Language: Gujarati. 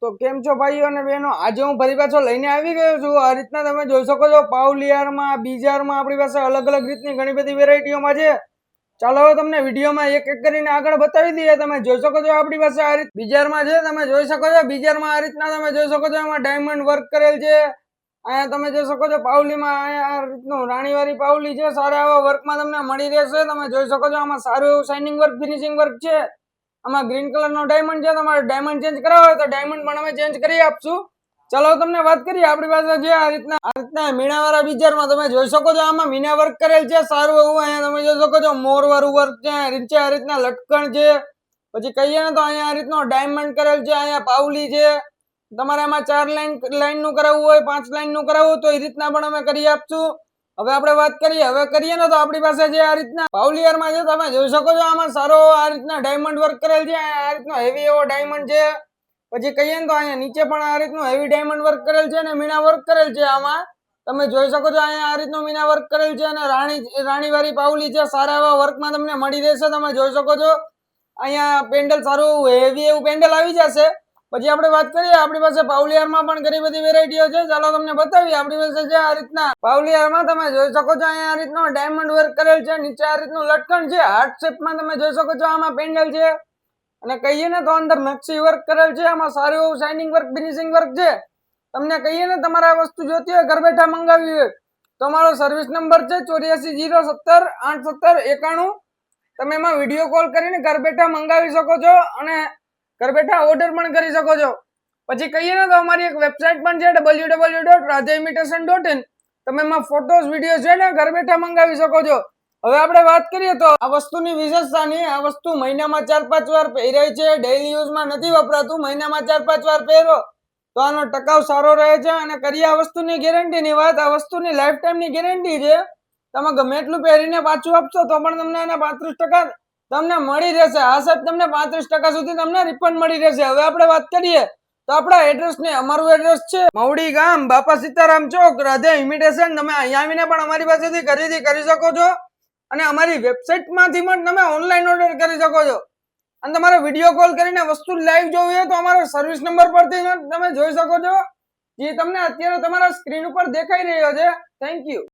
તો કેમ છો ભાઈઓ અને બહેનો? આજે હું ફરી પાછો લઈને આવી ગયો છું. આ રીતના તમે જોઈ શકો છો પાવલિયારમાં, બીજારમાં આપણી પાસે અલગ અલગ રીતની ઘણી બધી વેરાયટીઓમાં છે. ચાલો હવે તમને વિડીયોમાં એક એક કરીને આગળ બતાવી દઈએ. તમે જોઈ શકો છો આપણી પાસે આ રીત બીજારમાં છે. તમે જોઈ શકો છો બીજારમાં આ રીતના તમે જોઈ શકો છો એમાં ડાયમંડ વર્ક કરેલ છે. અહીંયા તમે જોઈ શકો છો પાવલીમાં અહીંયા આ રીતનું રાણીવાળી પાવલી છે. સારા એવા વર્કમાં તમને મળી રહેશે. તમે જોઈ શકો છો આમાં સારું એવું શાઇનિંગ વર્ક, ફિનિશિંગ વર્ક છે. આમાં ગ્રીન કલરનો ડાયમંડ છે. તમારે ડાયમંડ ચેન્જ કરાવો હોય તો ડાયમંડ પણ અમે ચેન્જ કરી આપશું. ચલો તમને વાત કરીએ આપણી પાસે જે આ રીતના મીણાવાળા બીજારમાં તમે જોઈ શકો છો આમાં મીના વર્ક કરેલ છે. સારું એવું અહીંયા તમે જોઈ શકો છો મોર વાળું વર્ક છે. નીચે આ રીતના લટકણ છે. પછી કહીએ ને તો અહીંયા આ રીતનો ડાયમંડ કરેલ છે. અહીંયા પાવલી છે. તમારે આમાં 4 લાઈન નું કરાવવું હોય, 5 લાઈન નું કરાવવું તો એ રીતના પણ અમે કરી આપશું. હવે આપણે વાત કરીએ ને તો આપણી પાસે જે આ રીતના પાવલિયરમાં છે. તમે જોઈ શકો છો આમાં સારો આ રીતના ડાયમંડ વર્ક કરેલ છે. આ રીતનો હેવી એવો ડાયમંડ છે. પછી કહીએ ને તો અહીંયા નીચે પણ આ રીતનું હેવી ડાયમંડ વર્ક કરેલ છે અને મીના વર્ક કરેલ છે. આમાં તમે જોઈ શકો છો અહીંયા આ રીતનું મીના વર્ક કરેલ છે અને રાણીવાળી પાવલી છે. સારા એવા વર્કમાં તમને મળી રહેશે. તમે જોઈ શકો છો અહીંયા પેન્ડલ સારું હેવી એવું પેન્ડલ આવી જશે. પછી આપણે વાત કરીએ આપણી પાસે પાવલિયારમાં પણ ઘણી બધી વેરાયટીઓ છે. ચાલો તમને બતાવીએ આપણી પાસે જે આ રીતના પાવલિયારમાં તમે જોઈ શકો છો અહીંયા આ રીતનો ડાયમંડ વર્ક કરેલ છે. નીચે આ રીતનું લટકણ છે. હાર્ટ શેપમાં તમે જોઈ શકો છો આમાં પેન્ડલ છે. અને કહીએ ને તો અંદર નકશી વર્ક કરેલ છે. આમાં સારું એવું શાઇનિંગ વર્ક, ફિનિશિંગ વર્ક છે. તમને કહીએ ને તમારે આ વસ્તુ જોતી હોય ઘર બેઠા મંગાવી હોય તો અમારો સર્વિસ નંબર છે 8407087091. તમે એમાં વિડીયો કોલ કરીને ઘર બેઠા મંગાવી શકો છો અને ઘર બેઠા ઓર્ડર પણ કરી શકો છો. પછી કહીએ ને તો અમારી એક વેબસાઇટ પણ છે www.radhaimitation.in. તમે એમાં ફોટોસ, વિડીયો છે ને ઘર બેઠા મંગાવી શકો છો. હવે આપણે વાત કરીએ તો આ વસ્તુની વિશેષતાની. આ વસ્તુ મહિનામાં 4-5 વાર પહેરાય છે. ડેઈલી યુઝમાં નથી વપરાતું. મહિનામાં 4-5 વાર પહેરો તો આનો ટકાવ સારો રહે છે. અને કરીએ આ વસ્તુની ગેરંટીની વાત, આ વસ્તુની લાઈફ ટાઈમની ગેરંટી છે. તમે ગમે એટલું પહેરીને પાછું આપશો તો પણ તમને એના 35% તમને મળી રહેશે. આ સાહેબ તમને 35% સુધી તમને રિફંડ મળી રહેશે. હવે આપણે વાત કરીએ તો આપણા એડ્રેસ ને અમારું એડ્રેસ છે મવડી ગામ, બાપા સીતારામ ચોક, રાધે ઇમિટેશન. તમે અહીંયા આવીને પણ અમારી પાસેથી ખરીદી કરી શકો છો અને અમારી વેબસાઇટમાંથી પણ તમે ઓનલાઈન ઓર્ડર કરી શકો છો. અને તમારે વિડીયો કોલ કરીને વસ્તુ લાઈવ જોવી હોય તો અમારો સર્વિસ નંબર પરથી તમે જોઈ શકો છો, જે તમને અત્યારે તમારા સ્ક્રીન ઉપર દેખાઈ રહ્યો છે. Thank you.